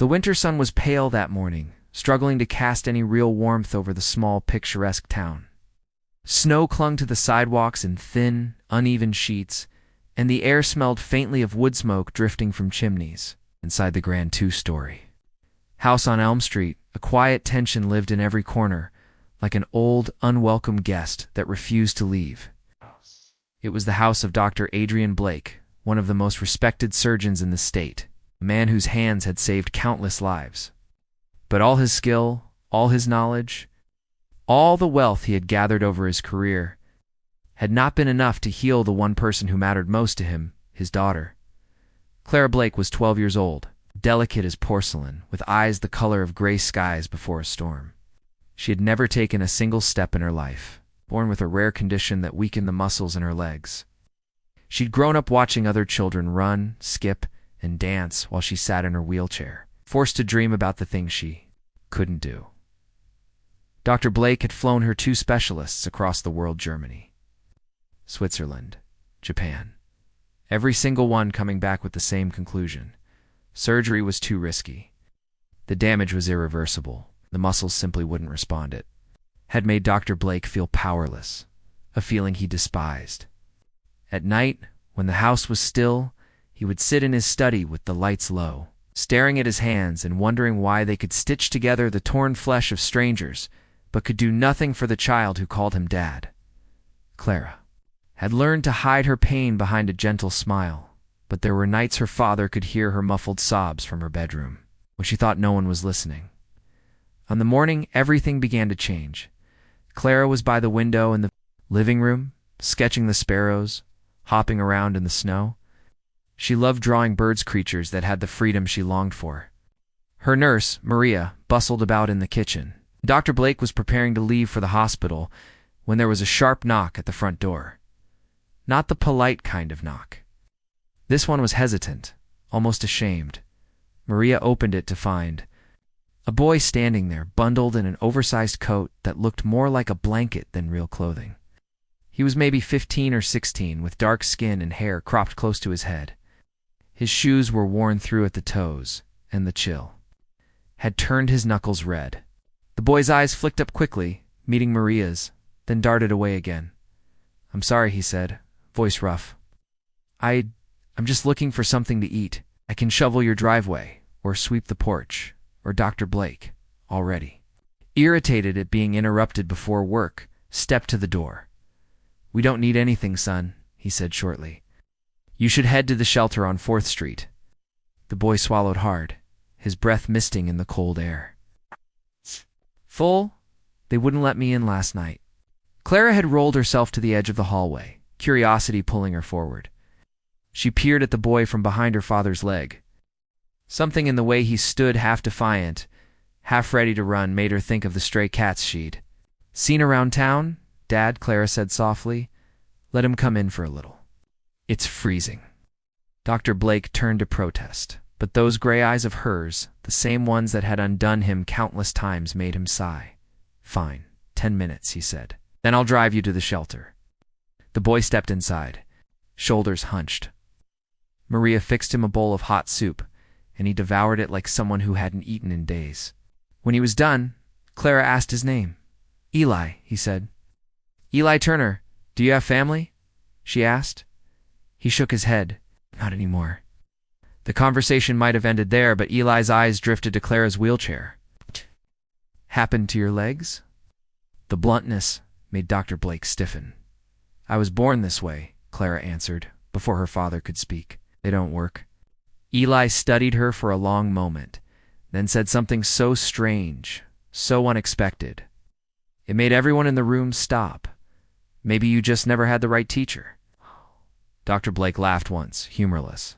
The winter sun was pale that morning, struggling to cast any real warmth over the small, picturesque town. Snow clung to the sidewalks in thin, uneven sheets, and the air smelled faintly of wood smoke drifting from chimneys inside the grand two-story house on Elm Street. A quiet tension lived in every corner, like an old, unwelcome guest that refused to leave. It was the house of Dr. Adrian Blake, one of the most respected surgeons in the state, a man whose hands had saved countless lives. But all his skill, all his knowledge, all the wealth he had gathered over his career had not been enough to heal the one person who mattered most to him, his daughter. Clara Blake was 12 years old, delicate as porcelain, with eyes the color of gray skies before a storm. She had never taken a single step in her life, born with a rare condition that weakened the muscles in her legs. She'd grown up watching other children run, skip, and dance while she sat in her wheelchair, forced to dream about the things she couldn't do. Dr. Blake had flown her 2 specialists across the world: Germany, Switzerland, Japan. Every single one coming back with the same conclusion: surgery was too risky. The damage was irreversible. The muscles simply wouldn't respond. It had made Dr. Blake feel powerless, a feeling he despised. At night, when the house was still, he would sit in his study with the lights low, staring at his hands and wondering why they could stitch together the torn flesh of strangers, but could do nothing for the child who called him Dad. Clara had learned to hide her pain behind a gentle smile, but there were nights her father could hear her muffled sobs from her bedroom, when she thought no one was listening. On the morning everything began to change. Clara was by the window in the living room, sketching the sparrows, hopping around in the snow. She loved drawing birds, creatures that had the freedom she longed for. Her nurse, Maria, bustled about in the kitchen. Dr. Blake was preparing to leave for the hospital when there was a sharp knock at the front door. Not the polite kind of knock. This one was hesitant, almost ashamed. Maria opened it to find a boy standing there, bundled in an oversized coat that looked more like a blanket than real clothing. He was maybe 15 or 16, with dark skin and hair cropped close to his head. His shoes were worn through at the toes, and the chill had turned his knuckles red. The boy's eyes flicked up quickly, meeting Maria's, then darted away again. "I'm sorry," he said, voice rough. I'm just looking for something to eat. I can shovel your driveway, or sweep the porch, or Dr. Blake, already." Irritated at being interrupted before work, stepped to the door. "We don't need anything, son," he said shortly. "You should head to the shelter on 4th Street. The boy swallowed hard, his breath misting in the cold air. "Full? They wouldn't let me in last night." Clara had rolled herself to the edge of the hallway, curiosity pulling her forward. She peered at the boy from behind her father's leg. Something in the way he stood, half defiant, half ready to run, made her think of the stray cats she'd seen around town. "Dad," Clara said softly, "let him come in for a little. It's freezing." Dr. Blake turned to protest, but those gray eyes of hers, the same ones that had undone him countless times, made him sigh. "Fine, 10 minutes," he said. "Then I'll drive you to the shelter." The boy stepped inside, shoulders hunched. Maria fixed him a bowl of hot soup, and he devoured it like someone who hadn't eaten in days. When he was done, Clara asked his name. "Eli," he said. "Eli Turner, do you have family?" she asked. He shook his head. "Not anymore." The conversation might have ended there, but Eli's eyes drifted to Clara's wheelchair. "Happened to your legs?" The bluntness made Dr. Blake stiffen. "I was born this way," Clara answered, before her father could speak. "They don't work." Eli studied her for a long moment, then said something so strange, so unexpected. It made everyone in the room stop. "Maybe you just never had the right teacher." Dr. Blake laughed once, humorless.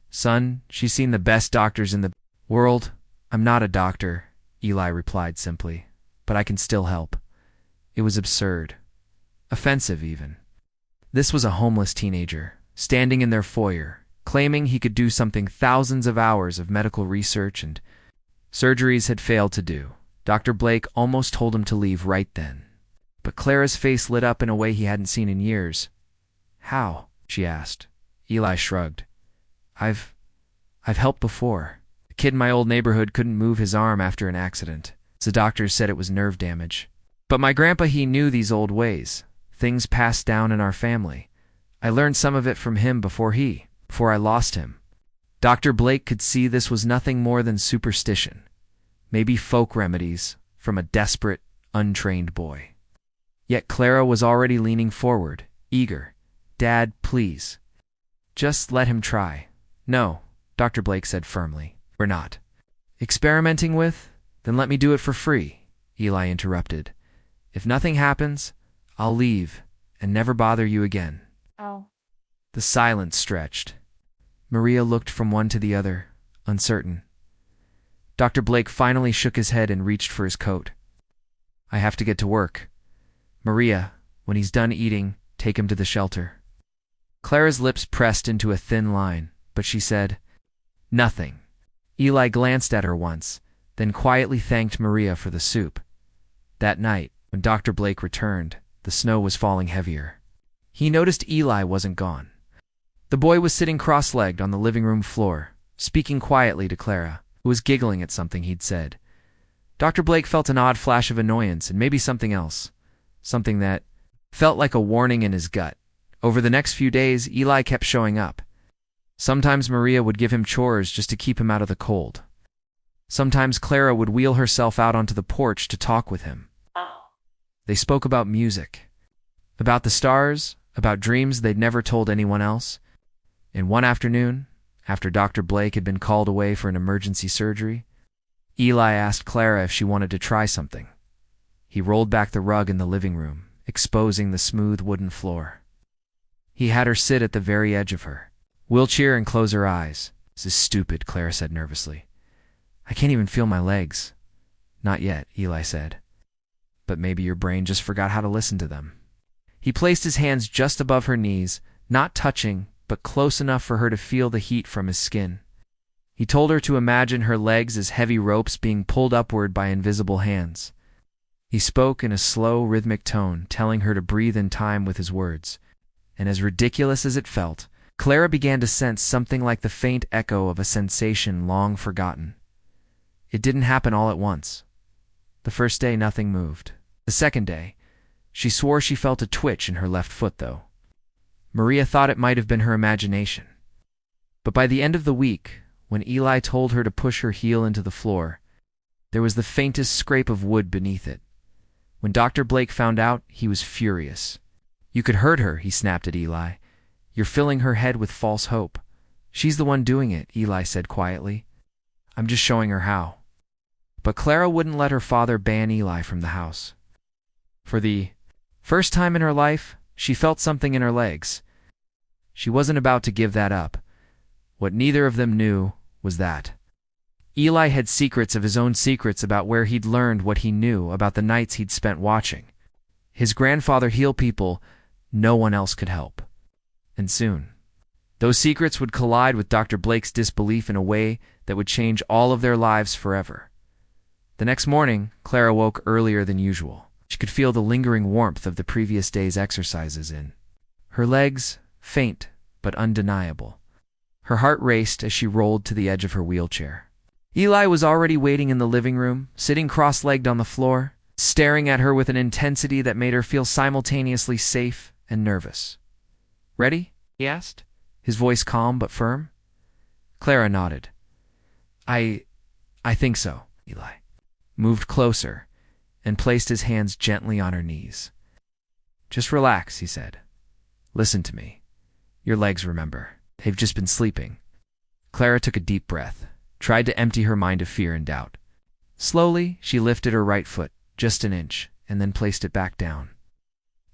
"Son, she's seen the best doctors in the world." "I'm not a doctor," Eli replied simply, "but I can still help." It was absurd. Offensive, even. This was a homeless teenager, standing in their foyer, claiming he could do something thousands of hours of medical research and surgeries had failed to do. Dr. Blake almost told him to leave right then. But Clara's face lit up in a way he hadn't seen in years. "How?" she asked. Eli shrugged. I've helped before." A kid in my old neighborhood couldn't move his arm after an accident. The doctors said it was nerve damage. But my grandpa, he knew these old ways. Things passed down in our family. I learned some of it from him before I lost him. Dr. Blake could see this was nothing more than superstition. Maybe folk remedies from a desperate, untrained boy. Yet Clara was already leaning forward, eager. Dad, please. Just let him try. No, Dr. Blake said firmly. We're not. Experimenting with? Then let me do it for free, Eli interrupted. If nothing happens, I'll leave and never bother you again. Oh. The silence stretched. Maria looked from one to the other, uncertain. Dr. Blake finally shook his head and reached for his coat. I have to get to work. Maria, when he's done eating, take him to the shelter. Clara's lips pressed into a thin line, but she said, nothing. Eli glanced at her once, then quietly thanked Maria for the soup. That night, when Dr. Blake returned, the snow was falling heavier. He noticed Eli wasn't gone. The boy was sitting cross-legged on the living room floor, speaking quietly to Clara, who was giggling at something he'd said. Dr. Blake felt an odd flash of annoyance and maybe something else, something that felt like a warning in his gut. Over the next few days, Eli kept showing up. Sometimes Maria would give him chores just to keep him out of the cold. Sometimes Clara would wheel herself out onto the porch to talk with him. They spoke about music, about the stars, about dreams they'd never told anyone else. And one afternoon, after Dr. Blake had been called away for an emergency surgery, Eli asked Clara if she wanted to try something. He rolled back the rug in the living room, exposing the smooth wooden floor. He had her sit at the very edge of her, wheelchair, and close her eyes. This is stupid, Clara said nervously. I can't even feel my legs. Not yet, Eli said. But maybe your brain just forgot how to listen to them. He placed his hands just above her knees, not touching, but close enough for her to feel the heat from his skin. He told her to imagine her legs as heavy ropes being pulled upward by invisible hands. He spoke in a slow, rhythmic tone, telling her to breathe in time with his words. And as ridiculous as it felt, Clara began to sense something like the faint echo of a sensation long forgotten. It didn't happen all at once. The first day, nothing moved. The second day, she swore she felt a twitch in her left foot, though. Maria thought it might have been her imagination. But by the end of the week, when Eli told her to push her heel into the floor, there was the faintest scrape of wood beneath it. When Dr. Blake found out, he was furious. You could hurt her, he snapped at Eli. You're filling her head with false hope. She's the one doing it, Eli said quietly. I'm just showing her how. But Clara wouldn't let her father ban Eli from the house. For the first time in her life, she felt something in her legs. She wasn't about to give that up. What neither of them knew was that Eli had secrets of his own secrets about where he'd learned what he knew about the nights he'd spent watching. His grandfather heal people no one else could help. And soon, those secrets would collide with Dr. Blake's disbelief in a way that would change all of their lives forever. The next morning, Clara woke earlier than usual. She could feel the lingering warmth of the previous day's exercises in her legs, faint but undeniable. Her heart raced as she rolled to the edge of her wheelchair. Eli was already waiting in the living room, sitting cross-legged on the floor, staring at her with an intensity that made her feel simultaneously safe and nervous. Ready? He asked, his voice calm but firm. Clara nodded. I think so, Eli moved closer and placed his hands gently on her knees. Just relax, he said. Listen to me. Your legs, remember. They've just been sleeping. Clara took a deep breath, tried to empty her mind of fear and doubt. Slowly, she lifted her right foot, just an inch, and then placed it back down.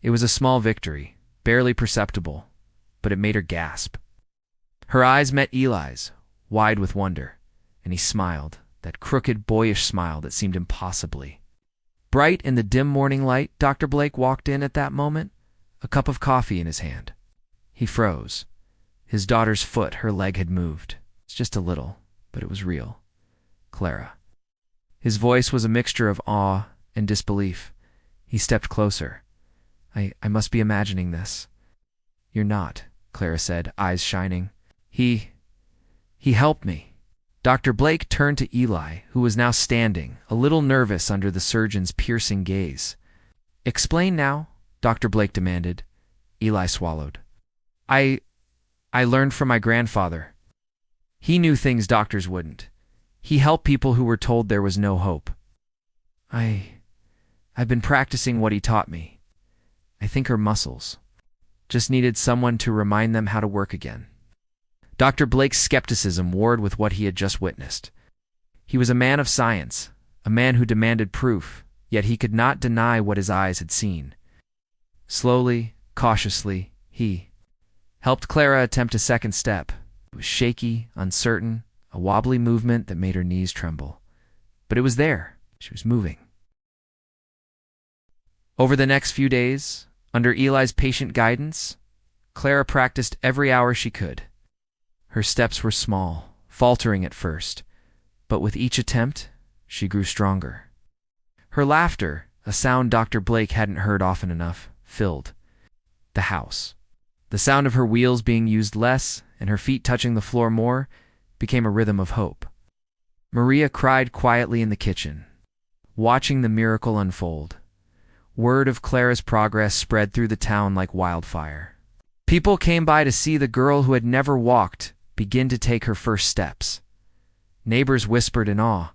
It was a small victory, barely perceptible, but it made her gasp. Her eyes met Eli's, wide with wonder, and he smiled, that crooked, boyish smile that seemed impossibly. Bright in the dim morning light, Dr. Blake walked in at that moment, a cup of coffee in his hand. He froze. His daughter's foot, her leg had moved. It's just a little, but it was real. Clara. His voice was a mixture of awe and disbelief. He stepped closer. I must be imagining this. You're not, Clara said, eyes shining. He helped me. Dr. Blake turned to Eli, who was now standing, a little nervous under the surgeon's piercing gaze. "Explain now," Dr. Blake demanded. Eli swallowed. I learned from my grandfather. He knew things doctors wouldn't. He helped people who were told there was no hope. I've been practicing what he taught me. I think her muscles just needed someone to remind them how to work again." Dr. Blake's skepticism warred with what he had just witnessed. He was a man of science, a man who demanded proof, yet he could not deny what his eyes had seen. Slowly, cautiously, he helped Clara attempt a second step. It was shaky, uncertain, a wobbly movement that made her knees tremble. But it was there. She was moving. Over the next few days, under Eli's patient guidance, Clara practiced every hour she could. Her steps were small, faltering at first, but with each attempt, she grew stronger. Her laughter, a sound Dr. Blake hadn't heard often enough, filled the house. The sound of her wheels being used less and her feet touching the floor more became a rhythm of hope. Maria cried quietly in the kitchen, watching the miracle unfold. Word of Clara's progress spread through the town like wildfire. People came by to see the girl who had never walked begin to take her first steps. Neighbors whispered in awe.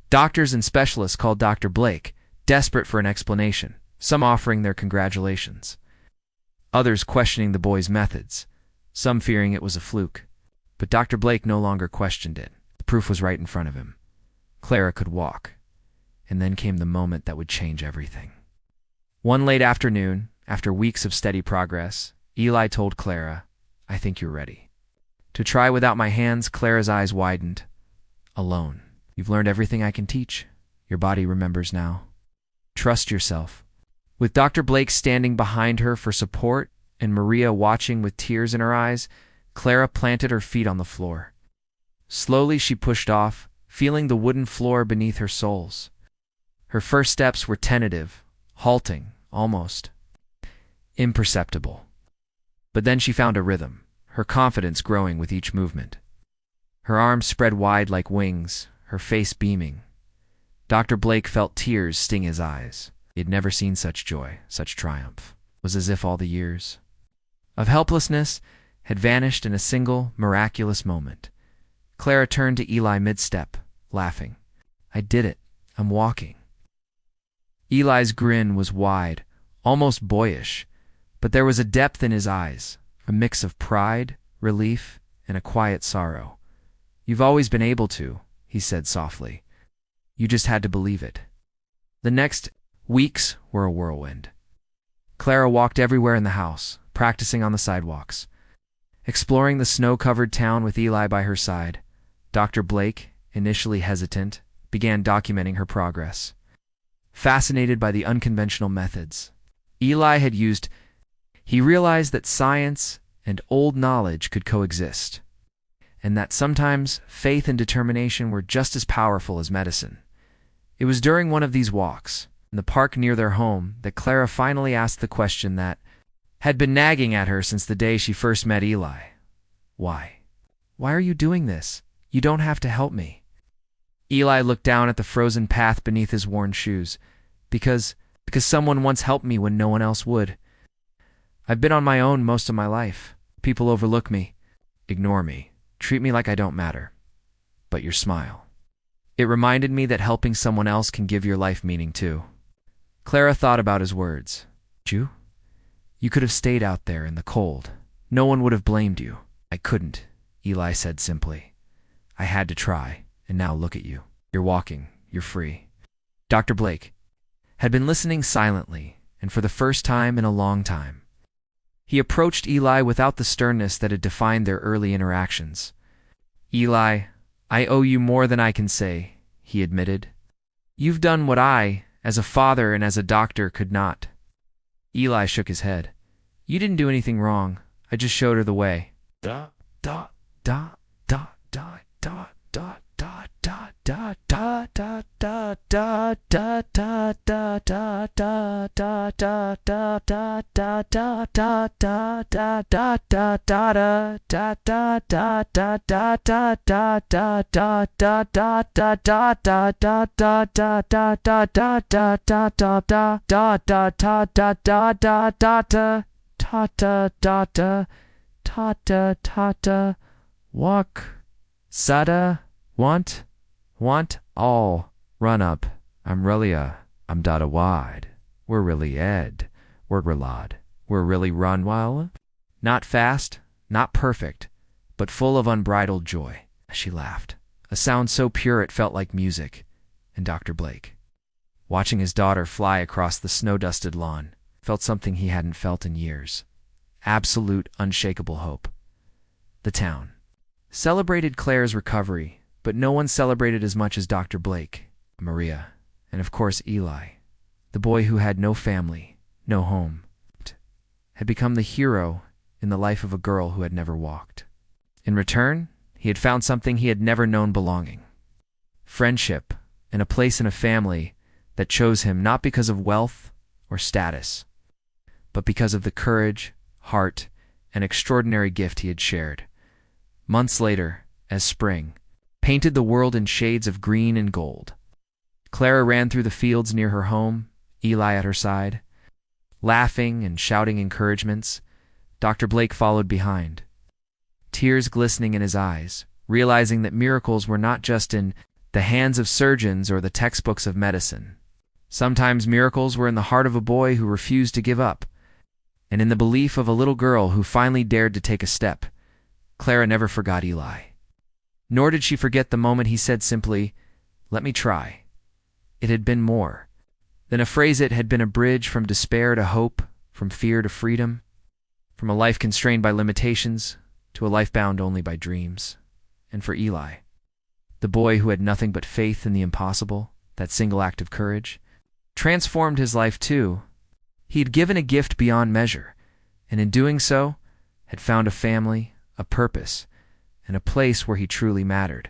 Doctors and specialists called Dr. Blake, desperate for an explanation, some offering their congratulations. Others questioning the boy's methods, some fearing it was a fluke. But Dr. Blake no longer questioned it. The proof was right in front of him. Clara could walk. And then came the moment that would change everything. One late afternoon, after weeks of steady progress, Eli told Clara, "I think you're ready." To try without my hands, Clara's eyes widened. "Alone. You've learned everything I can teach. Your body remembers now. Trust yourself." With Dr. Blake standing behind her for support and Maria watching with tears in her eyes, Clara planted her feet on the floor. Slowly she pushed off, feeling the wooden floor beneath her soles. Her first steps were tentative, halting, almost imperceptible. But then she found a rhythm, her confidence growing with each movement. Her arms spread wide like wings, her face beaming. Dr. Blake felt tears sting his eyes. He had never seen such joy, such triumph. It was as if all the years of helplessness had vanished in a single, miraculous moment. Clara turned to Eli mid-step, laughing. "I did it. I'm walking." Eli's grin was wide, almost boyish, but there was a depth in his eyes, a mix of pride, relief, and a quiet sorrow. "You've always been able to," he said softly. "You just had to believe it." The next weeks were a whirlwind. Clara walked everywhere in the house, practicing on the sidewalks, exploring the snow-covered town with Eli by her side. Dr. Blake, initially hesitant, began documenting her progress. Fascinated by the unconventional methods Eli had used, he realized that science and old knowledge could coexist, and that sometimes faith and determination were just as powerful as medicine. It was during one of these walks, in the park near their home, that Clara finally asked the question that had been nagging at her since the day she first met Eli. "Why? Why are you doing this? You don't have to help me." Eli looked down at the frozen path beneath his worn shoes. Because someone once helped me when no one else would. I've been on my own most of my life. People overlook me, ignore me, treat me like I don't matter. But your smile. It reminded me that helping someone else can give your life meaning too." Clara thought about his words. You could have stayed out there in the cold. No one would have blamed you." "I couldn't," Eli said simply. "I had to try, and now look at you. You're walking, you're free." Dr. Blake had been listening silently, and for the first time in a long time. He approached Eli without the sternness that had defined their early interactions. "Eli, I owe you more than I can say," he admitted. "You've done what I, as a father and as a doctor, could not." Eli shook his head. "You didn't do anything wrong. I just showed her the way." Da da da da da da da da da da da Walk, sada, want, all, run up. I'm really I'm data wide. We're really ed. We're relod. We're really run while. Not fast, not perfect, but full of unbridled joy. She laughed, a sound so pure it felt like music. And Dr. Blake, watching his daughter fly across the snow-dusted lawn, felt something he hadn't felt in years. Absolute, unshakable hope. The town celebrated Claire's recovery, but no one celebrated as much as Dr. Blake, Maria, and of course Eli. The boy who had no family, no home, had become the hero in the life of a girl who had never walked. In return, he had found something he had never known: belonging, friendship, and a place in a family that chose him not because of wealth or status, but because of the courage, heart, and extraordinary gift he had shared. Months later, as spring painted the world in shades of green and gold, Clara ran through the fields near her home, Eli at her side, laughing and shouting encouragements. Dr. Blake followed behind, tears glistening in his eyes, realizing that miracles were not just in the hands of surgeons or the textbooks of medicine. Sometimes miracles were in the heart of a boy who refused to give up, and in the belief of a little girl who finally dared to take a step. Clara never forgot Eli. Nor did she forget the moment he said simply, "Let me try." It had been more than a phrase. It had been a bridge from despair to hope, from fear to freedom, from a life constrained by limitations to a life bound only by dreams. And for Eli, the boy who had nothing but faith in the impossible, that single act of courage transformed his life too. He had given a gift beyond measure, and in doing so, had found a family, a purpose, and a place where he truly mattered.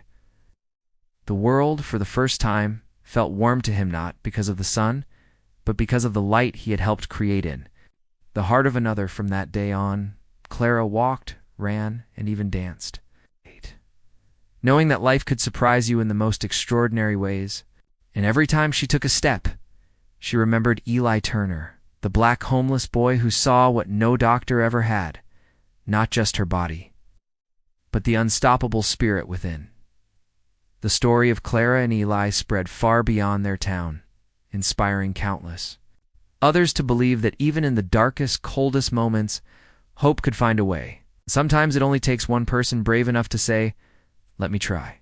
The world, for the first time, felt warm to him, not because of the sun, but because of the light he had helped create in the heart of another. From that day on, Clara walked, ran, and even danced, knowing that life could surprise you in the most extraordinary ways. And every time she took a step, she remembered Eli Turner, the black homeless boy who saw what no doctor ever had, not just her body, but the unstoppable spirit within. The story of Clara and Eli spread far beyond their town, inspiring countless others to believe that even in the darkest, coldest moments, hope could find a way. Sometimes it only takes one person brave enough to say, "Let me try."